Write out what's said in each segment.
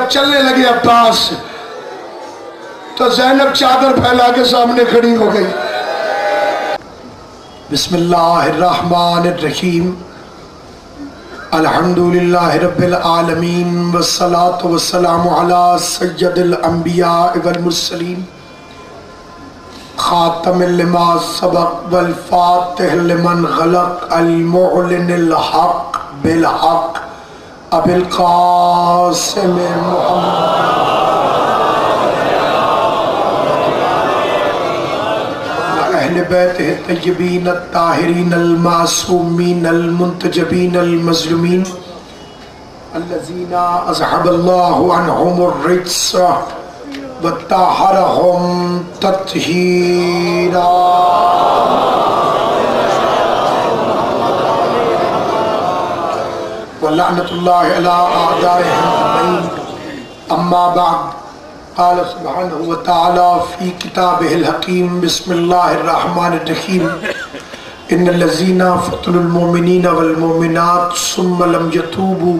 جب چلنے لگے عباس تو زینب چادر پھیلا کے سامنے کھڑی ہو گئی. بسم اللہ الرحمن الرحیم. الحمدللہ رب العالمین والصلاة والسلام علی سید الانبیاء والمرسلین خاتم لما سبق والفاتح لمن غلق المعلن الحق بالحق ابی القاسم محمد اہل بیتہ الطیبین الطاہرین المعصومین المنتجبین المظلومین الذین اذهب اللہ عنہم الرجس وطہرہم تطہیرا. ولعنت اللہ علی اعدائہم اجمعین. اما بعد قال سبحانہ وتعالی فی کتابہ الحکیم. بسم اللہ الرحمن الرحیم. ان الذین فتنوا المؤمنین والمؤمنات ثم لم یتوبوا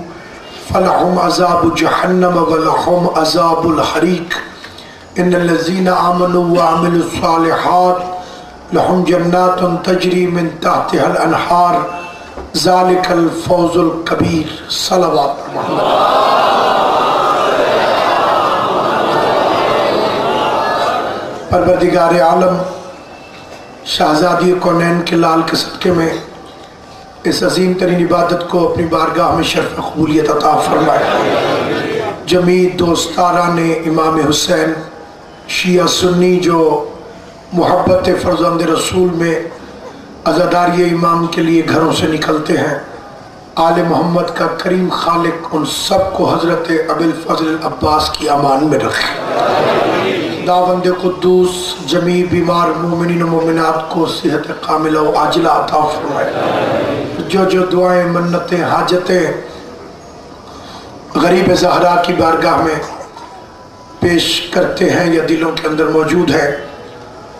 فلہم عذاب جہنم ولہم عذاب الحریق. ان الذین آمنوا وعملوا الصالحات لہم جنات تجری من تحتها الانہار ذالک الفوز الکبیر. صلوات محمد. پروردگار عالم شہزادی کونین کے لال کے صدقے میں اس عظیم ترین عبادت کو اپنی بارگاہ میں شرف قبولیت عطا فرمائے. جمیع دوستاران امام حسین شیعہ سنی جو محبت فرزند رسول میں عزاداری امام کے لیے گھروں سے نکلتے ہیں، آل محمد کا کریم خالق ان سب کو حضرت ابی الفضل عباس کی امان میں رکھے. داوند قدوس جمیع بیمار مومنین و مومنات کو صحت کاملہ و عاجلہ عطا فرمائے. جو دعائیں منتیں حاجتیں غریب زہرا کی بارگاہ میں پیش کرتے ہیں یا دلوں کے اندر موجود ہے،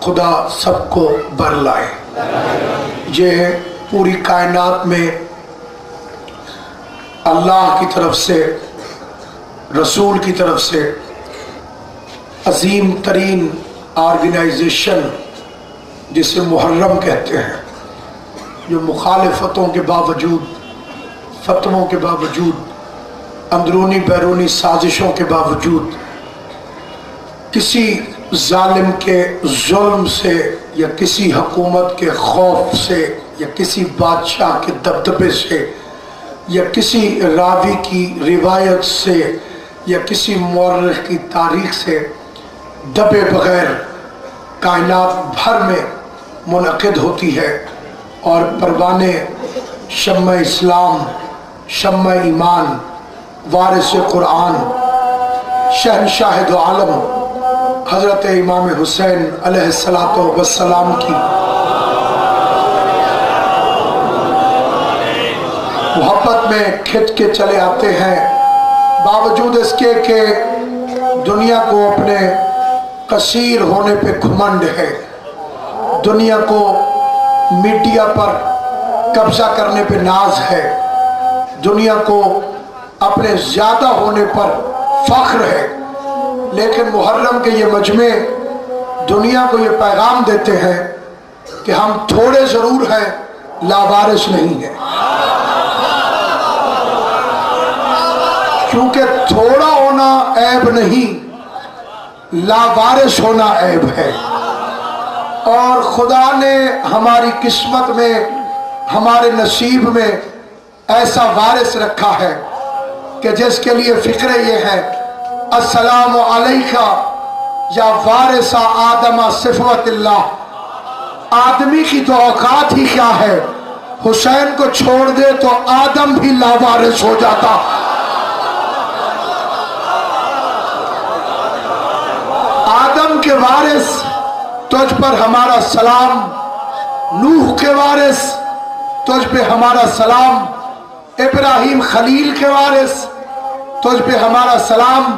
خدا سب کو بر لائے. یہ پوری کائنات میں اللہ کی طرف سے رسول کی طرف سے عظیم ترین آرگنائزیشن جسے محرم کہتے ہیں، جو مخالفتوں کے باوجود، فتنوں کے باوجود، اندرونی بیرونی سازشوں کے باوجود، کسی ظالم کے ظلم سے یا کسی حکومت کے خوف سے یا کسی بادشاہ کے دبدبے سے یا کسی راوی کی روایت سے یا کسی مورخ کی تاریخ سے دبے بغیر کائنات بھر میں منعقد ہوتی ہے، اور پروانے شمع اسلام، شمع ایمان، وارث قرآن، شہنشاہ دو عالم حضرت امام حسین علیہ السلام کی محبت میں کھچ کے چلے آتے ہیں، باوجود اس کے کہ دنیا کو اپنے کثیر ہونے پہ گھمنڈ ہے، دنیا کو میڈیا پر قبضہ کرنے پہ ناز ہے، دنیا کو اپنے زیادہ ہونے پر فخر ہے، لیکن محرم کے یہ مجمع دنیا کو یہ پیغام دیتے ہیں کہ ہم تھوڑے ضرور ہیں، لاوارث نہیں ہیں. کیونکہ تھوڑا ہونا عیب نہیں، لاوارث ہونا عیب ہے. اور خدا نے ہماری قسمت میں، ہمارے نصیب میں ایسا وارث رکھا ہے کہ جس کے لیے فکر یہ ہے، السلام علیکہ یا وارث آدم صفوت اللہ. آدمی کی تو اوقات ہی کیا ہے، حسین کو چھوڑ دے تو آدم بھی لاوارث ہو جاتا. آدم کے وارث تجھ پر ہمارا سلام، نوح کے وارث تجھ پہ ہمارا سلام، ابراہیم خلیل کے وارث تجھ پہ ہمارا سلام،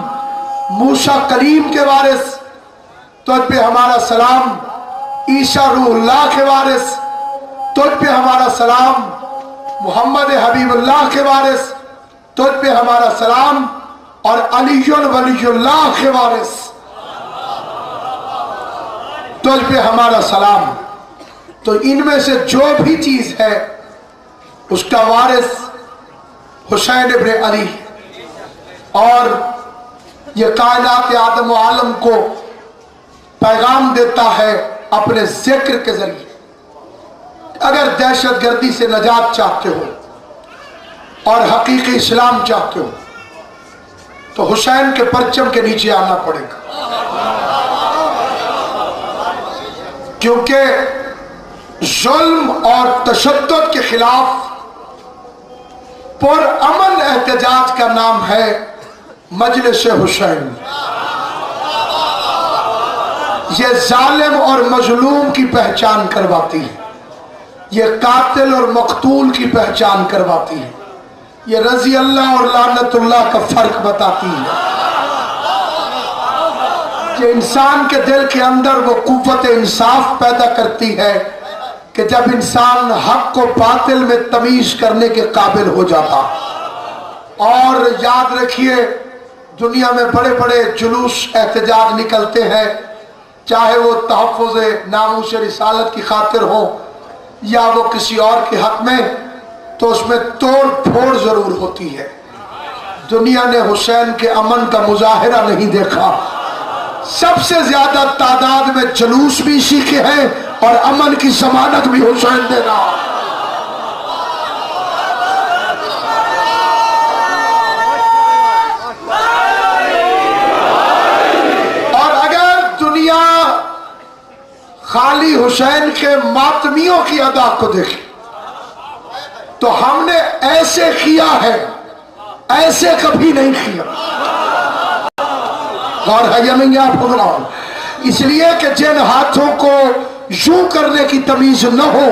موسیٰ کلیم کے وارث تجھ پہ ہمارا سلام، عیسیٰ روح اللہ کے وارث تجھ پہ ہمارا سلام، محمد حبیب اللہ کے وارث تجھ پہ ہمارا سلام، اور علیٌ ولی اللہ کے وارث، تجھ پہ ہمارا سلام۔ تو ان میں سے جو بھی چیز ہے اس کا وارث حسین ابن علی، اور یہ کائنات آدم و عالم کو پیغام دیتا ہے اپنے ذکر کے ذریعے۔ اگر دہشت گردی سے نجات چاہتے ہو اور حقیقی اسلام چاہتے ہو تو حسین کے پرچم کے نیچے آنا پڑے گا، کیونکہ ظلم اور تشدد کے خلاف پرامن احتجاج کا نام ہے مجلس حسین۔ یہ ظالم اور مظلوم کی پہچان کرواتی ہے، یہ قاتل اور مقتول کی پہچان کرواتی ہے، یہ رضی اللہ اور لعنت اللہ کا فرق بتاتی ہے۔ یہ انسان کے دل کے اندر وہ قوت انصاف پیدا کرتی ہے کہ جب انسان حق کو باطل میں تمیز کرنے کے قابل ہو جاتا۔ اور یاد رکھیے، دنیا میں بڑے بڑے جلوس احتجاج نکلتے ہیں، چاہے وہ تحفظ ناموس رسالت کی خاطر ہو یا وہ کسی اور کے حق میں، تو اس میں توڑ پھوڑ ضرور ہوتی ہے۔ دنیا نے حسین کے امن کا مظاہرہ نہیں دیکھا۔ سب سے زیادہ تعداد میں جلوس بھی اسی کے ہیں اور امن کی ضمانت بھی حسین دے رہا۔ اور اگر دنیا خالی حسین کے ماتمیوں کی ادا کو دیکھے تو ہم نے ایسے کیا ہے، ایسے کبھی نہیں کیا۔ اور اس لیے کہ جن ہاتھوں کو یوں کرنے کی تمیز نہ ہو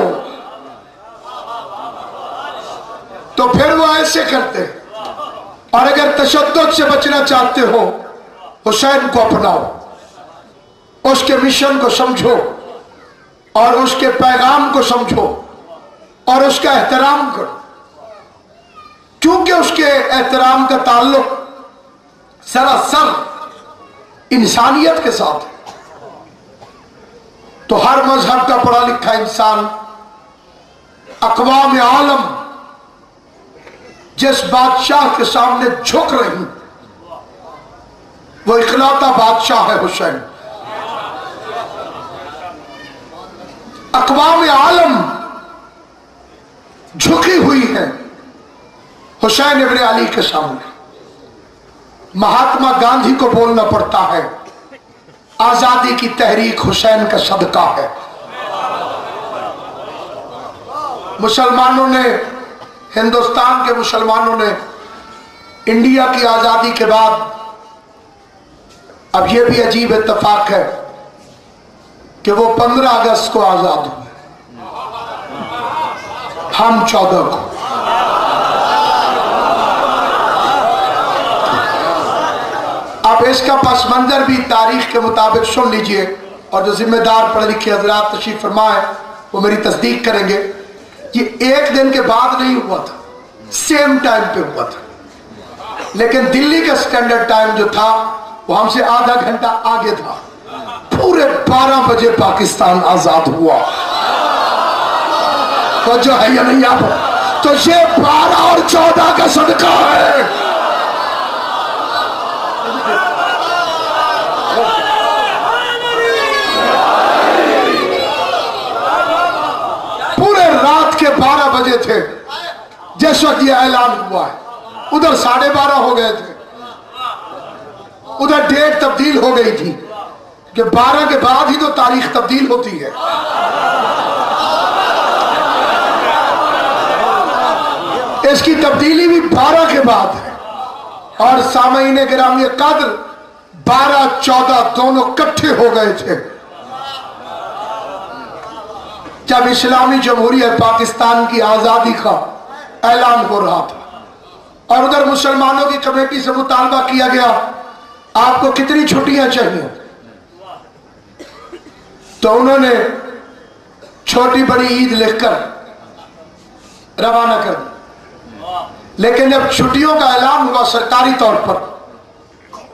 تو پھر وہ ایسے کرتے۔ اور اگر تشدد سے بچنا چاہتے ہو، حسین کو اپناؤ، اس کے مشن کو سمجھو اور اس کے پیغام کو سمجھو اور اس کا احترام کرو، کیونکہ اس کے احترام کا تعلق سراسر انسانیت کے ساتھ ہے۔ تو ہر مذہب کا پڑھا لکھا انسان، اقوام عالم جس بادشاہ کے سامنے جھک رہی، وہ اکلوتا بادشاہ ہے حسین۔ اقوام عالم جھکی ہوئی ہے حسین ابن علی کے سامنے۔ مہاتما گاندھی کو بولنا پڑتا ہے، آزادی کی تحریک حسین کا صدقہ ہے۔ مسلمانوں نے، ہندوستان کے مسلمانوں نے انڈیا کی آزادی کے بعد، اب یہ بھی عجیب اتفاق ہے کہ وہ 15 اگست کو آزاد ہوئے، ہم 14 کو۔ اب اس کا پس منظر بھی تاریخ کے مطابق سن لیجئے، اور جو ذمہ دار پڑھے لکھے حضرات تشریف فرمائے وہ میری تصدیق کریں گے۔ یہ ایک دن کے بعد نہیں ہوا تھا، سیم ٹائم پہ ہوا تھا، لیکن دلی کا سٹینڈرڈ ٹائم جو تھا وہ ہم سے آدھا گھنٹہ آگے تھا۔ پورے 12 بجے پاکستان آزاد ہوا۔ تو جو ہے یا نہیں آپ، تو یہ 12 اور 14 کا صدقہ ہے۔ پورے رات کے 12 بجے تھے جس وقت یہ اعلان ہوا ہے۔ ادھر 12:30 ہو گئے تھے، ادھر ڈیٹ تبدیل ہو گئی تھی کہ 12 کے بعد ہی تو تاریخ تبدیل ہوتی ہے۔ اس کی تبدیلی بھی 12 کے بعد ہے۔ اور سامعین گرامی قدر، 12 14 دونوں کٹھے ہو گئے تھے جب اسلامی جمہوریت پاکستان کی آزادی کا اعلان ہو رہا تھا۔ اور ادھر مسلمانوں کی کمیٹی سے مطالبہ کیا گیا، آپ کو کتنی چھٹیاں چاہیے؟ تو انہوں نے چھوٹی بڑی عید لکھ کر روانہ کر دی، لیکن جب چھٹیوں کا اعلان ہوا سرکاری طور پر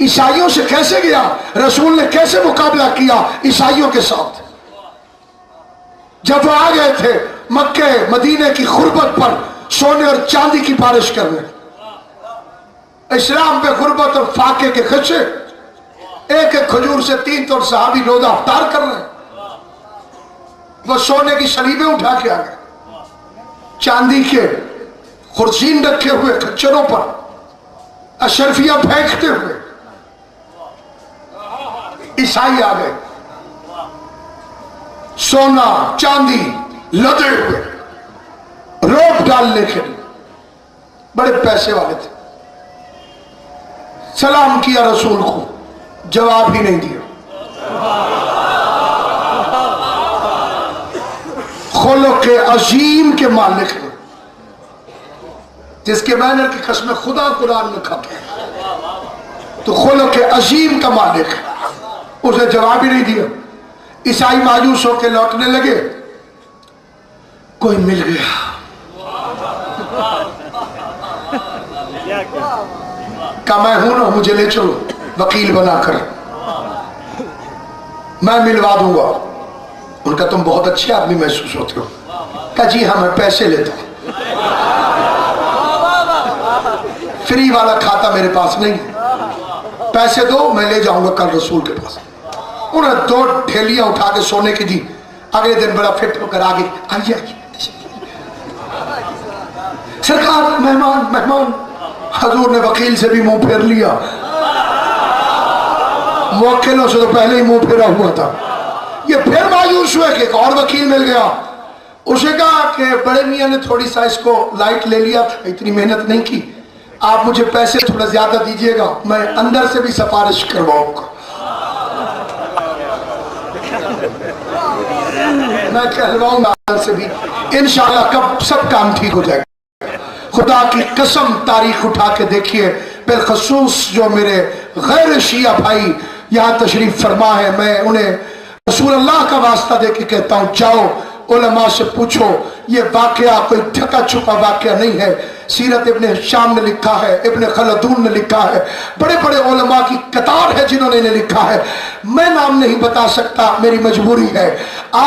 عیسائیوں سے کیسے گیا؟ رسول نے کیسے مقابلہ کیا عیسائیوں کے ساتھ؟ جب وہ آ گئے تھے مکہ مدینے کی غربت پر سونے اور چاندی کی بارش کرنے، اسلام پہ غربت اور فاقے کے خدشے، ایک ایک کھجور سے 3 صحابی روزہ افطار کر رہے ہیں، وہ سونے کی سلیبیں اٹھا کے آ گئے، چاندی کے خرسین رکھے ہوئے کھچروں پر اشرفیہ پھینکتے ہوئے عیسائی آ گئے، سونا چاندی لدے ہوئے روپ ڈالنے کے لیے، بڑے پیسے والے تھے، سلام کیا رسول کو، جواب ہی نہیں دیا۔ خلق عظیم کے مالک نے، جس کے مینر کی قسم خدا قرآن میں کھاتا ہے، تو خلق عظیم کا مالک ہے، اسے جواب ہی نہیں دیا۔ عیسائی مایوس ہو کے لوٹنے لگے، کوئی مل گیا، کہا میں ہوں نا، مجھے لے چلو وکیل بنا کر، میں ملوا دوں گا۔ ان کا تم بہت اچھے آدمی محسوس ہوتے ہو۔ کہا جی ہاں میں پیسے لیتا ہوں، فری والا کھاتا میرے پاس نہیں، پیسے دو میں لے جاؤں گا کل رسول کے پاس۔ انہوں نے 2 ڈھیلیاں اٹھا کے سونے کی دی، اگلے دن بڑا فٹ ہو کر آگے، آئیے سرکار مہمان۔ حضور نے وکیل سے بھی منہ پھیر لیا، موکلوں سے تو پہلے ہی منہ پھیرا ہوا تھا۔ یہ پھر مایوس ہوئے کہ ایک اور وکیل مل گیا، اسے کہا کہ بڑے میاں نے تھوڑی سا اس کو لائٹ لے لیا تھا، اتنی محنت نہیں کی، آپ مجھے پیسے تھوڑا زیادہ دیجئے گا، میں اندر سے بھی سفارش کرواؤں گا، میں کہلواؤں گا اندر سے بھی، انشاءاللہ کب سب کام ٹھیک ہو جائے گا۔ خدا کی قسم تاریخ اٹھا کے دیکھیے، بالخصوص جو میرے غیر شیعہ بھائی یہاں تشریف فرما ہے، میں انہیں رسول اللہ کا واسطہ دے کے کہتا ہوں، جاؤ علماء سے پوچھو، یہ واقعہ کوئی ڈھکا چھپا واقعہ نہیں ہے، سیرت ابن ہشام نے لکھا ہے، ابن خلدون نے لکھا ہے، بڑے بڑے علماء کی قطار ہے جنہوں نے انہیں لکھا ہے، میں نام نہیں بتا سکتا، میری مجبوری ہے،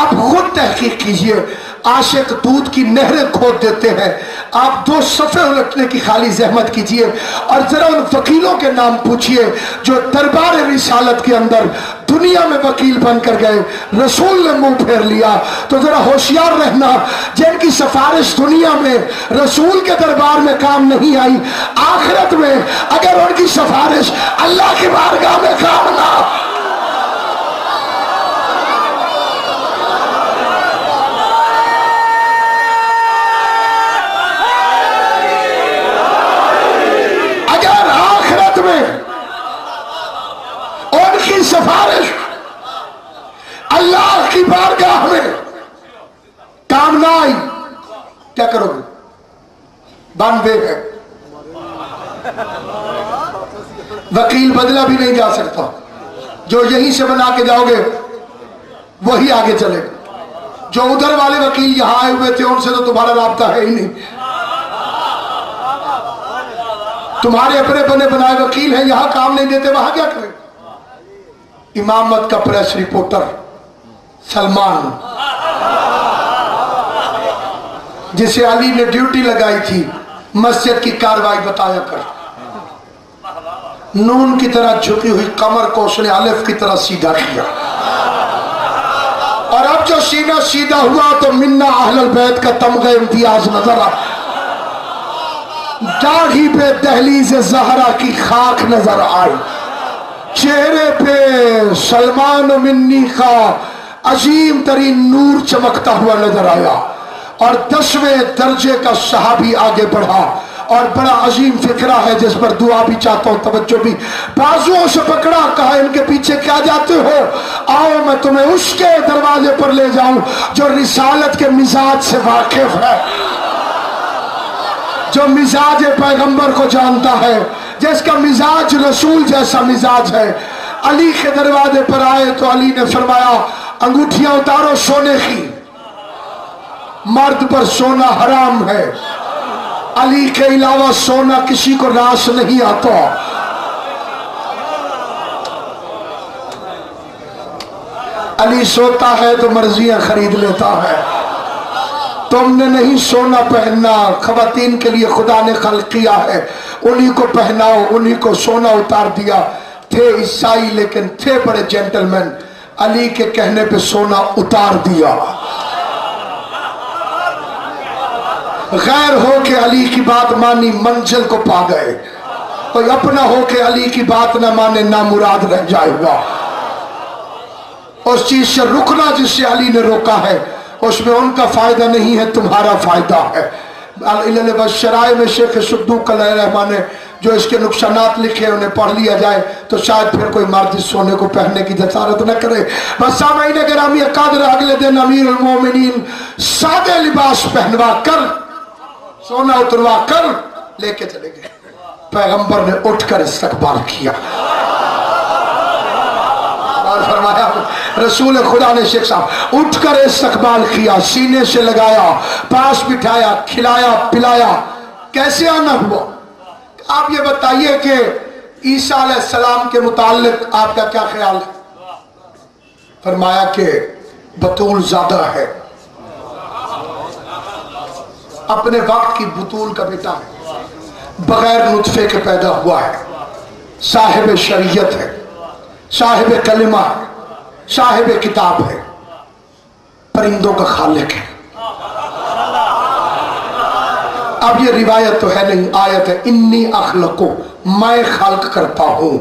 آپ خود تحقیق کیجئے۔ عاشق دودھ کی نہریں کھود دیتے ہیں، آپ 2 صفحے الٹنے کی خالی زحمت کیجئے اور ذرا ان وکیلوں کے نام پوچھئے جو دربار رسالت کے اندر دنیا میں وکیل بن کر گئے، رسول نے منہ پھیر لیا، تو ذرا ہوشیار رہنا، جن کی سفارش دنیا میں رسول کے دربار میں کام نہیں آئی، آخرت میں اگر ان کی سفارش اللہ کی بارگاہ میں کام نہ، سفارش اللہ کی بارگاہ میں کام نہ آئی، کیا کرو گے؟ بن بے ہے، وکیل بدلا بھی نہیں جا سکتا، جو یہیں سے بنا کے جاؤ گے وہی آگے چلے گا، جو ادھر والے وکیل یہاں آئے ہوئے تھے ان سے تو تمہارا رابطہ ہے ہی نہیں، تمہارے اپنے بنے بنائے وکیل ہیں، یہاں کام نہیں دیتے، وہاں کیا کریں؟ امامت کا پریس رپورٹر سلمان، جسے علی نے ڈیوٹی لگائی تھی مسجد کی کاروائی بتایا کر، نون کی طرح جھکی ہوئی کمر کو اس نے الف کی طرح سیدھا کیا، اور اب جو سینہ سیدھا ہوا تو منا اہل البیت کا تمغہ امتیاز نظر آ، داڑھی پہ دہلیز زہرا کی خاک نظر آئی، چہرے پہ سلمان منی کا عظیم ترین نور چمکتا ہوا نظر آیا، اور 10ویں درجے کا صحابی آگے بڑھا، اور بڑا عظیم فکرہ ہے جس پر دعا بھی چاہتا ہوں، توجہ بھی، بازوؤں سے پکڑا، کہا ان کے پیچھے کیا جاتے ہو، آؤ میں تمہیں اس کے دروازے پر لے جاؤں جو رسالت کے مزاج سے واقف ہے، جو مزاج پیغمبر کو جانتا ہے، جس کا مزاج رسول جیسا مزاج ہے۔ علی کے دروازے پر آئے تو علی نے فرمایا انگوٹھیاں اتارو سونے کی، مرد پر سونا حرام ہے، علی کے علاوہ سونا کسی کو راس نہیں آتا، علی سوتا ہے تو مرضیاں خرید لیتا ہے. تم نے نہیں سونا پہننا، خواتین کے لیے خدا نے خلق کیا ہے، انہی کو پہناؤ، انہی کو سونا اتار دیا. تھے عیسائی لیکن تھے بڑے جینٹلمین، علی کے کہنے پہ سونا اتار دیا. غیر ہو کے علی کی بات مانی، منزل کو پا گئے. کوئی اپنا ہو کے علی کی بات نہ مانے، نامراد رہ جائے گا. اس چیز سے رکنا جس سے علی نے روکا ہے، اس میں ان کا فائدہ نہیں ہے، تمہارا فائدہ ہے. شرائع میں شیخ صدوق علیہ الرحمٰن نے جو اس کے نقصانات لکھے انہیں پڑھ لیا جائے تو شاید پھر کوئی مرد اس سونے کو پہننے کی جسارت نہ کرے. بس سامعین گرامی، قادر اگلے دن امیر المومنین سادے لباس پہنوا کر، سونا اتروا کر لے کے چلے گئے. پیغمبر نے اٹھ کر استقبال کیا. اور فرمایا رسول خدا نے شیخ صاحب اٹھ کر استقبال کیا، سینے سے لگایا، پاس بٹھایا، کھلایا پلایا. کیسے آنا ہوا؟ آپ یہ بتائیے کہ عیسیٰ علیہ السلام کے متعلق آپ کا کیا خیال ہے؟ فرمایا کہ بطول زیادہ ہے، اپنے وقت کی بطول کا بیٹا ہے، بغیر نطفے کے پیدا ہوا ہے، صاحب شریعت ہے، صاحب کلمہ ہے، صاحب کتاب ہے، پرندوں کا خالق ہے. اب یہ روایت تو ہے نہیں، آیت ہے، انی اخلقو، میں خلق کرتا ہوں.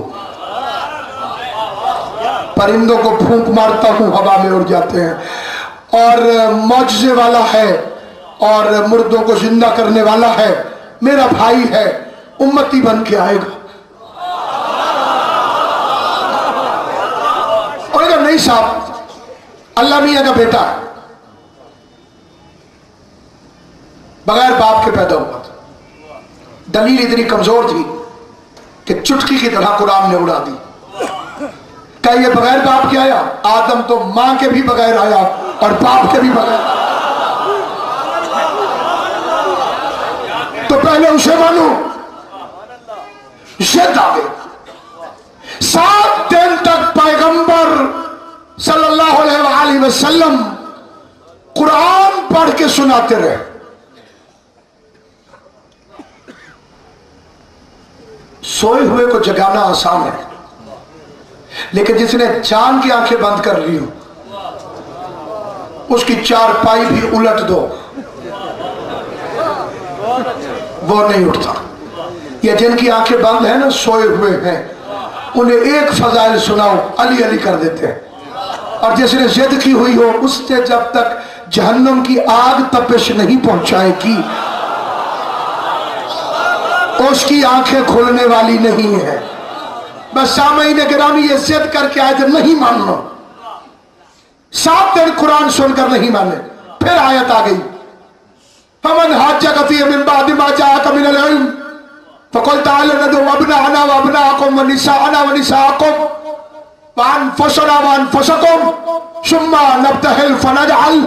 پرندوں کو پھونک مارتا ہوں، ہوا میں اڑ جاتے ہیں. اور معجزے والا ہے اور مردوں کو زندہ کرنے والا ہے، میرا بھائی ہے، امتی بن کے آئے گا. اور اگر نہیں صاحب اللہ میاں کا بیٹا ہے، بغیر باپ کے پیدا ہوا تھا. دلیل اتنی کمزور تھی کہ چٹکی کی طرح قرآن نے اڑا دی. کیا یہ بغیر باپ کے آیا؟ آدم تو ماں کے بھی بغیر آیا اور باپ کے بھی بغیر. تو پہلے اسے مانو. یہ دعوے 7 دن تک پیغمبر صلی اللہ علیہ وآلہ وسلم قرآن پڑھ کے سناتے رہے. سوئے ہوئے کو جگانا آسان ہے، لیکن جس نے جان کی آنکھیں بند کر لی ہو اس کی 4 پائی بھی الٹ دو وہ نہیں اٹھتا. یہ جن کی آنکھیں بند ہیں نا، سوئے ہوئے ہیں، انہیں ایک فضائل سناؤ علی علی کر دیتے ہیں. اور جس نے ضد کی ہوئی ہو اس سے جب تک جہنم کی آگ تپش نہیں پہنچائے گی اس کی آنکھیں کھولنے والی نہیں ہے. بس سامعین گرامی یہ ضد کر کے آئے تھے نہیں ماننا، 7 دن قرآن سن کر نہیں مانے. پھر آیت آ گئی، فمن حاجک فیہ من بعد ما جاءک من العلم فقل تعالوا ندعو ابناءنا وابناءکم ونساءنا ونساءکم وانفسنا وانفسکم ثم نبتہل فنجعل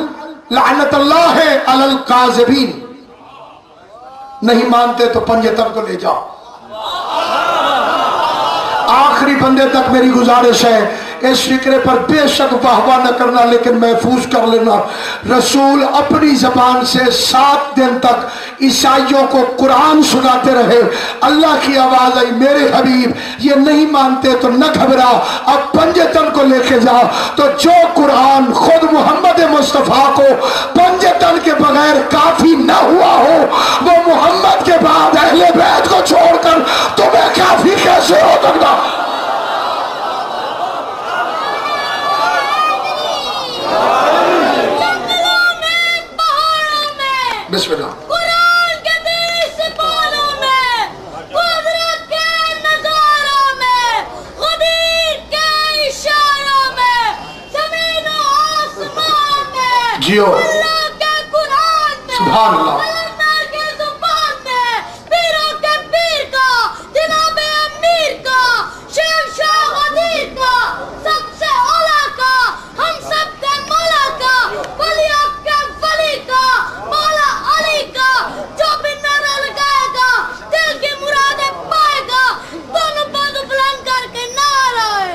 لعنت اللہ علی الکاذبین. نہیں مانتے تو پنجتن کو لے جاؤ. آخری بندے تک میری گزارش ہے، اس فکرے پر بے شک واہ نہ کرنا لیکن محفوظ کر لینا. رسول اپنی زبان سے 7 دن تک عیسائیوں کو قرآن سناتے رہے. اللہ کی آواز آئی، میرے حبیب یہ نہیں مانتے تو نہ گھبرا، اب پنجتن کو لے کے جا. تو جو قرآن خود محمد مصطفیٰ کو پنجتن کے بغیر کافی نہ ہوا ہو، وہ محمد کے بعد اہل بیت کو چھوڑ کر تمہیں کافی کیسے ہو سکتا؟ بسم اللہ. قرآن کے تیز پالوں میں، قدرت کے نظاروں میں، قدیر کے اشاروں میں، زمین و آسمان میں، جیو اللہ کے قرآن میں، سبحان اللہ، علماء کے زبان میں، پیروں کے پیر کا، جناب امیر کا، شیخ شاہ غدیر کا، سب سے اولا کا، ہم سب کے مولا کا، ولیوں کے ولی کا، مولا علی کا، جو بھی نعرہ لگائے گا دل کی مرادیں پائے گا. دونوں بازو بلند کر کے نعرہ ہے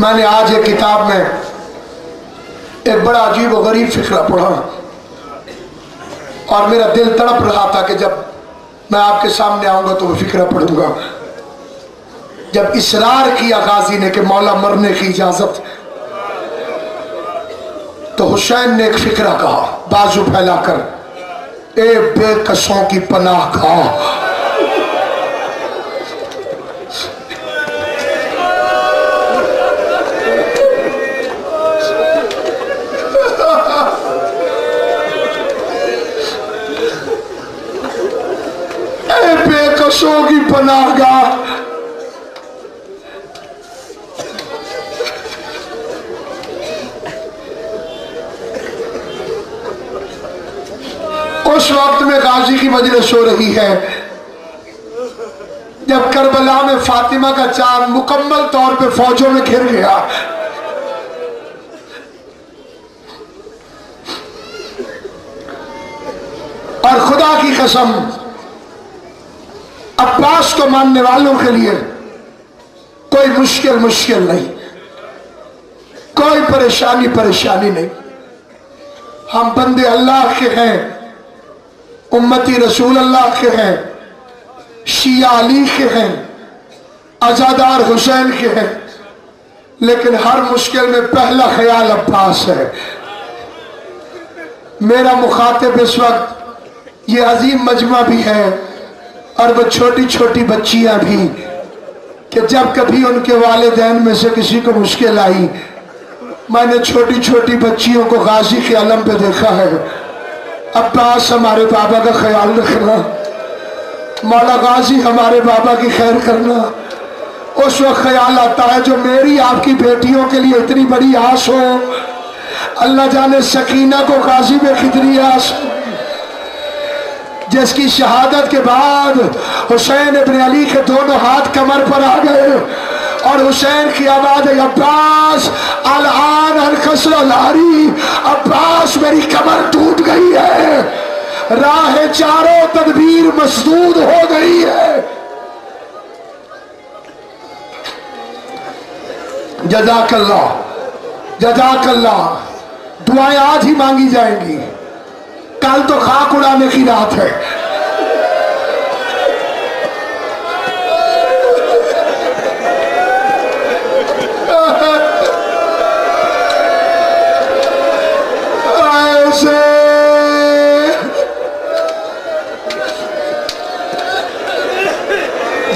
میں نے آج ایک کتاب میں ایک بڑا عجیب و غریب فقرہ پڑھا اور میرا دل تڑپ رہا تھا کہ جب میں آپ کے سامنے آؤں گا تو وہ فقرہ پڑھوں گا. جب اصرار کیا غازی نے کہ مولا مرنے کی اجازت، تو حسین نے ایک فقرہ کہا بازو پھیلا کر، اے بے کسوں کی پناہ گاہ. اے بے کسوں کی پناہ گاہ. اس وقت میں غازی کی مجلس ہو رہی ہے جب کربلا میں فاطمہ کا چاند مکمل طور پہ فوجوں میں گھر گیا. اور خدا کی قسم عباس کو ماننے والوں کے لیے کوئی مشکل نہیں، کوئی پریشانی نہیں. ہم بندے اللہ کے ہیں، امتی رسول اللہ کے ہیں، شیعہ علی کے ہیں، عزادار حسین کے ہیں، لیکن ہر مشکل میں پہلا خیال عباس ہے. میرا مخاطب اس وقت یہ عظیم مجمع بھی ہے اور وہ چھوٹی چھوٹی بچیاں بھی، کہ جب کبھی ان کے والدین میں سے کسی کو مشکل آئی، میں نے چھوٹی چھوٹی بچیوں کو غازی کے علم پہ دیکھا ہے. عباس ہمارے بابا کا خیال رکھنا، مولا غازی ہمارے بابا کی خیر کرنا. اس وقت خیال آتا ہے جو میری آپ کی بیٹیوں کے لیے اتنی بڑی آس ہو، اللہ جانے سکینہ کو غازی میں کتنی آس ہو، جس کی شہادت کے بعد حسین ابن علی کے دونوں ہاتھ کمر پر آ گئے اور حسین کی آواز ہے عباس الان الکسر الاری، عباس میری کمر ٹوٹ گئی ہے، راہ چاروں تدبیر مسدود ہو گئی ہے. جزاک اللہ. دعائیں آج ہی مانگی جائیں گی، کل تو خاک اڑانے کی رات ہے.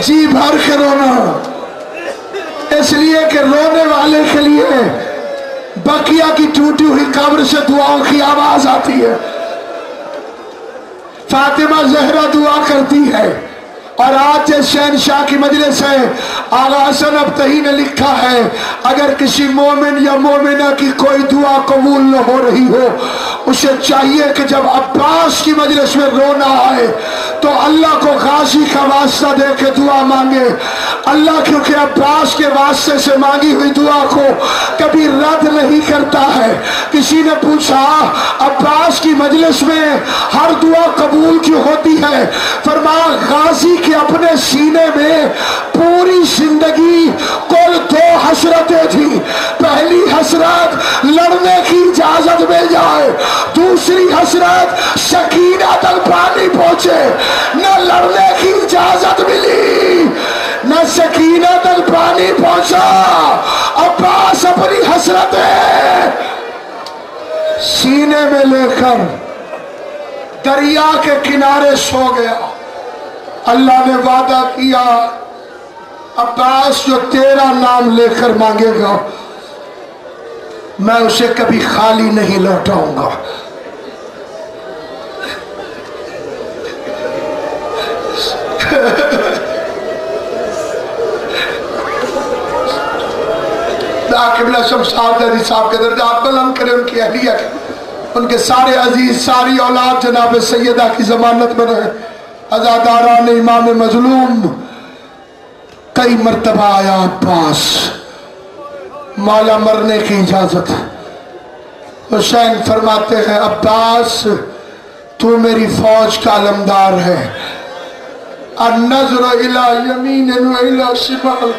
جی بھر کے رونا، اس لیے کہ رونے والے کے لیے بقیہ کی ٹوٹی ہوئی قبر سے دعاؤں کی آواز آتی ہے. فاطمہ زہرا دعا کرتی ہے، اور آج جس شہنشاہ کی مجلس ہے آغا حسن ابتہی نے لکھا ہے، اگر کسی مومن یا مومنہ کی کوئی دعا قبول نہ ہو رہی ہو، اسے چاہیے کہ جب عباس کی مجلس میں رونا آئے تو اللہ کو غازی کا واسطہ دے کے دعا مانگے. اللہ کیونکہ عباس کے واسطے سے مانگی ہوئی دعا کو کبھی رد نہیں کرتا ہے. کسی نے پوچھا عباس کی مجلس میں ہر دعا قبول کیوں ہوتی ہے؟ فرمایا غازی کے اپنے سینے میں پوری زندگی کل 2 حسرتیں تھی. پہلی حسرت لڑنے کی اجازت مل جائے، دوسری حسرت سکینہ تک پانی پہنچے. نہ لڑنے کی اجازت ملی نہ سکینہ تک پانی پہنچا. عباس اپنی حسرتیں سینے میں لے کر دریا کے کنارے سو گیا. اللہ نے وعدہ کیا عباس جو تیرا نام لے کر مانگے گا میں اسے کبھی خالی نہیں لوٹاؤں گا. قبلہ شمشاد علی صاحب کے درجات بلند کرے، ان کی اہلیہ کے، ان کے سارے عزیز ساری اولاد جناب سیدہ کی ضمانت بنے. عزاداران امام مظلوم کئی مرتبہ آیا عباس، مولا مرنے کی اجازت. حسین فرماتے ہیں عباس تو میری فوج کا علمدار ہے. النظر الى یمین و الى شمال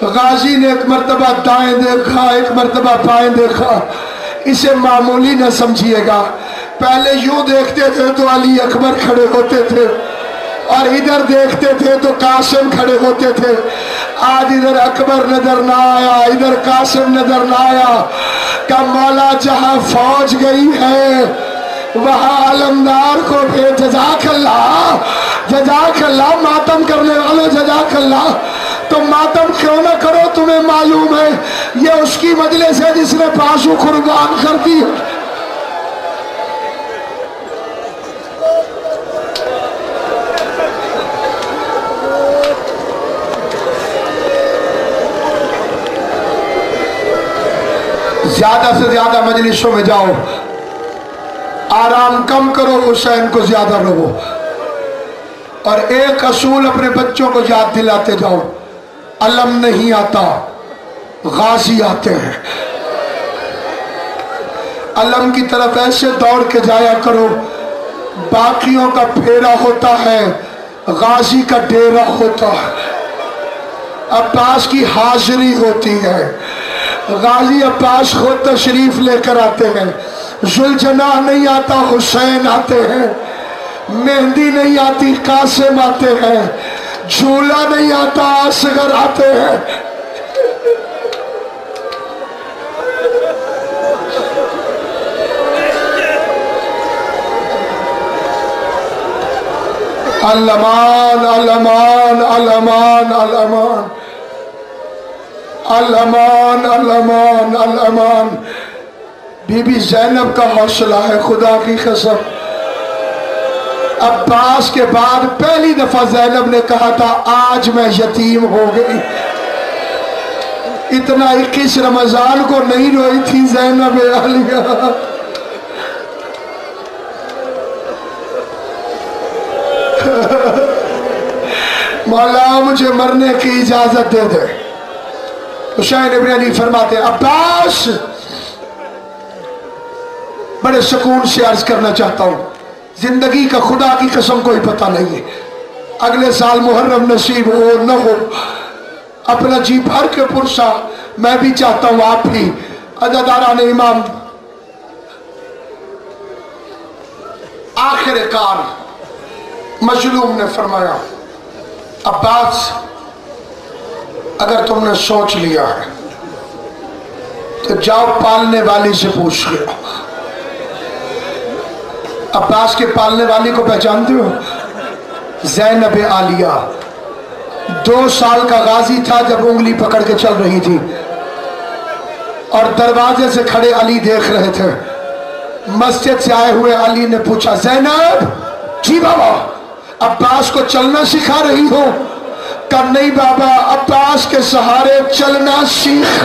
غازی نے ایک مرتبہ دائیں دیکھا، ایک مرتبہ بائیں دیکھا، اسے معمولی نہ سمجھیے گا. پہلے یوں دیکھتے تھے تو علی اکبر کھڑے ہوتے تھے، اور ادھر دیکھتے تھے تو قاسم کھڑے ہوتے تھے. آج ادھر اکبر نظر نہ آیا، ادھر قاسم نظر نہ آیا. کہ مولا جہاں فوج گئی ہے وہاں علمدار کو بھی جزاک اللہ، جزاک اللہ. ماتم کرنے والوں جزاک اللہ. تم ماتم کیوں نہ کرو، تمہیں معلوم ہے یہ اس کی مجلس ہے جس نے پاشو قربان کر دی. زیادہ سے زیادہ مجلسوں میں جاؤ، آرام کم کرو، حسین کو زیادہ رہو. اور ایک اصول اپنے بچوں کو یاد دلاتے جاؤ، علم نہیں آتا، غازی آتے ہیں. علم کی طرف ایسے دوڑ کے جایا کرو، باقیوں کا پھیرا ہوتا ہے، غازی کا ڈیرا ہوتا ہے. عباس کی حاضری ہوتی ہے، غازی عباس خود تشریف لے کر آتے ہیں. ذوالجناح نہیں آتا، حسین آتے ہیں. مہندی نہیں آتی، قاسم آتے ہیں. جھولا نہیں آتا، اصغر آتے ہیں. الامان الامان الامان الامان الامان الامان الامان. بی بی زینب کا حوصلہ ہے، خدا کی قسم. عباس کے بعد پہلی دفعہ زینب نے کہا تھا آج میں یتیم ہو گئی. اتنا 21 رمضان کو نہیں روئی تھی زینب عالیہ. مولا مجھے مرنے کی اجازت دے دے. حسین ابن علی فرماتے ہیں عباس بڑے سکون سے عرض کرنا چاہتا ہوں، زندگی کا خدا کی قسم کوئی پتہ نہیں ہے. اگلے سال محرم نصیب ہو نہ ہو، اپنا جی بھر کے پرسا میں بھی چاہتا ہوں آپ بھی. عزاداران امام آخر کار مظلوم نے فرمایا عباس اگر تم نے سوچ لیا ہے تو جاؤ پالنے والی سے پوچھ لو. عباس کے پالنے والی کو پہچانتے ہو؟ زینب عالیہ. 2 سال کا غازی تھا جب انگلی پکڑ کے چل رہی تھی، اور دروازے سے کھڑے علی دیکھ رہے تھے. مسجد سے آئے ہوئے علی نے پوچھا زینب. جی بابا. عباس کو چلنا سکھا رہی ہو؟ کہ نہیں بابا، عباس کے سہارے چلنا سیکھ.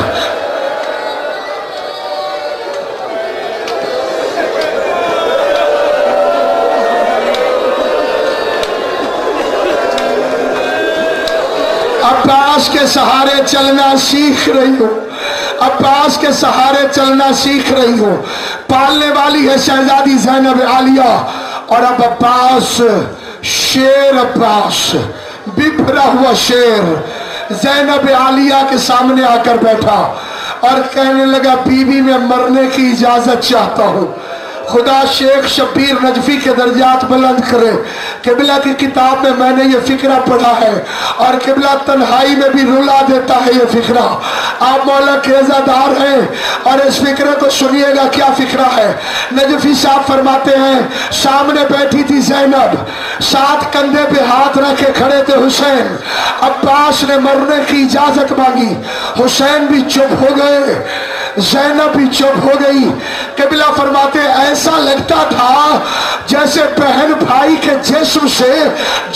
عباس کے سہارے چلنا سیکھ رہی ہو، عباس کے سہارے چلنا سیکھ رہی ہو. پالنے والی ہے شہزادی زینب عالیہ. اور اب عباس شیر، عباس بپھرا ہوا شیر زینب عالیہ کے سامنے آ کر بیٹھا اور کہنے لگا بیوی میں مرنے کی اجازت چاہتا ہوں. خدا شیخ شبیر نجفی کے درجات بلند کرے. قبلہ کی کتاب میں نے یہ فقرہ پڑھا ہے، اور قبلہ تنہائی میں بھی رلا دیتا ہے یہ فقرہ. آپ مولا کے عزادار ہیں اور اس فقرے کو سنیے گا کیا فقرہ ہے. نجفی صاحب فرماتے ہیں سامنے بیٹھی تھی زینب، ساتھ کندھے پہ ہاتھ رکھ کے کھڑے تھے حسین. عباس نے مرنے کی اجازت مانگی، حسین بھی چپ ہو گئے، زینب بھی چپ ہو گئی. قبلہ فرماتے ایسا لگتا تھا جیسے بہن بھائی کے جسم سے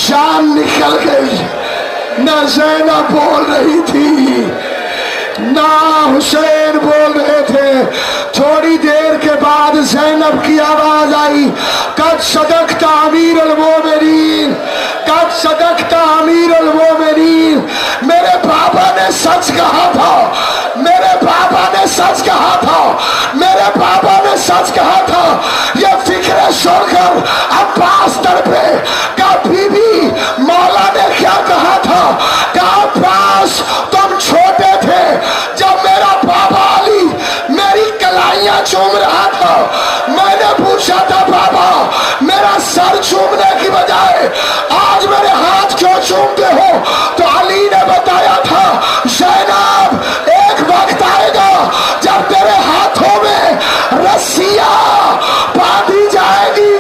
جان نکل گئی. نہ زینب بول رہی تھی نہ حسین بول رہے تھے. تھوڑی دیر کے بعد زینب کی آواز آئی قد صدقت امیر المومنین، قد صدقت امیر المومنین. میرے بابا نے سچ کہا تھا، میرے بابا نے سچ کہا تھا، میرے بابا نے سچ کہا تھا. یہ فکر سن کر عباس تڑپے. کہ بی بی مولا نے کیا کہا تھا؟ کہ عباس تم چھوٹے چومتے ہو؟ تو علی نے بتایا تھا زینب ایک وقت آئے گا جب تیرے ہاتھوں میں رسیاں باندھی جائے گی۔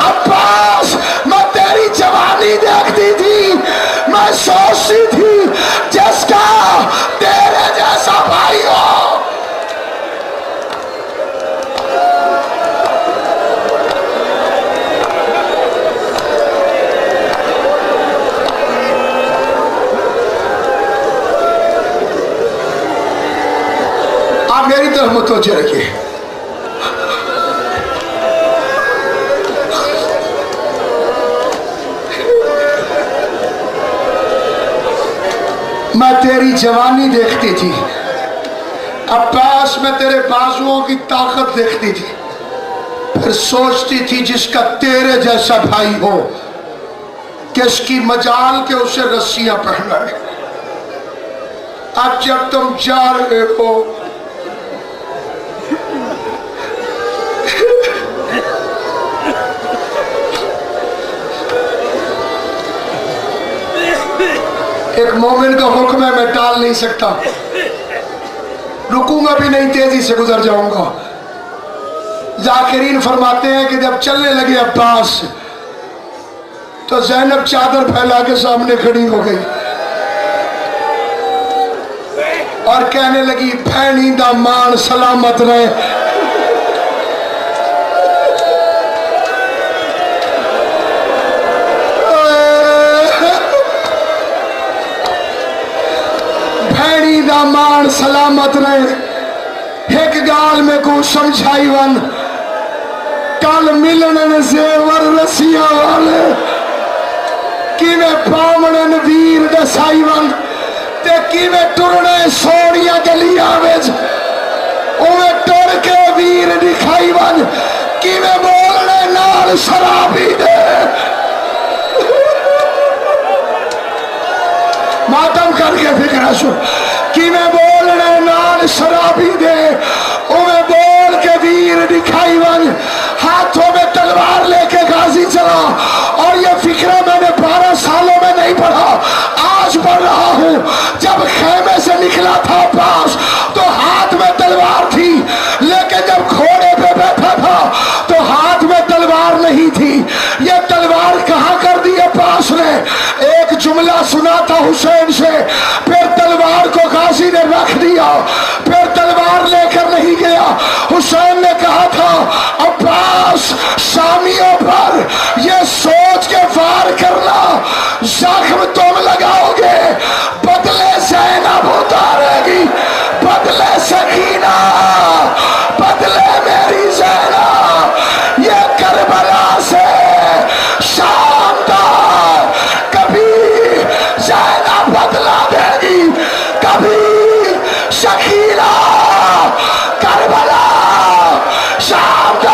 عباس میں تیری جوانی دیکھتی تھی، میں سوچتی تھی جس کا تیرے جیسا بھائی ہو۔ آپ میری طرف متوجہ رکھیے، میں تیری جوانی دیکھتی تھی، عباس میں تیرے بازوؤں کی طاقت دیکھتی تھی، پھر سوچتی تھی جس کا تیرے جیسا بھائی ہو، کس کی مجال کے اسے رسیاں پہنائے۔ اب جب تم جا رہے ہو ایک مومن کا حکم ہے، میں ٹال نہیں سکتا، رکوں گا بھی نہیں، تیزی سے گزر جاؤں گا۔ ذاکرین فرماتے ہیں کہ جب چلنے لگے عباس تو زینب چادر پھیلا کے سامنے کھڑی ہو گئی اور کہنے لگی بھینی دا مان سلامت رہے۔ بھینی دا مان سلامت رہے، ایک گال میں کو سمجھائی ون، کل ملنے زیور رسیاں والے کیویں پامنن ویر دسائی ون، تے کیویں ٹرنے سوڑیاں گلیاں وچ اوے ٹر کے ویر دکھائی ون، کیویں بولنے نال شرابی دے ماتم کر کے فکر شو، کیویں بولنے نال شرابی دے اوے بول کے ویر دکھائی ون، ہاتھوں میں تلوار لے کے غازی چلا۔ اور یہ فکرہ میں نے 12 سالوں میں نہیں پڑھا، آج پڑھ رہا ہوں۔ جب خیمے سے نکلا تھا عباس تو ہاتھ میں تلوار تھی، لیکن جب گھوڑے پہ بیٹھا تھا تو ہاتھ میں تلوار نہیں تھی۔ یہ تلوار کہاں کر دی عباس نے؟ ایک جملہ سنا تھا حسین سے، پھر تلوار کو غازی نے رکھ دیا، پھر تلوار لے کر نہیں گیا۔ حسین نے کہا تھا عباس شامیوں پر یہ سوچ کے وار کرنا، زخم تم لگاؤ گے، بدلے زینب اتارے گی، بدلے سکینہ، بدلے میری زینب، یہ کربلا سے شام تک کبھی زینب بدلا دے گی، کبھی سکینہ، کربلا شام تک۔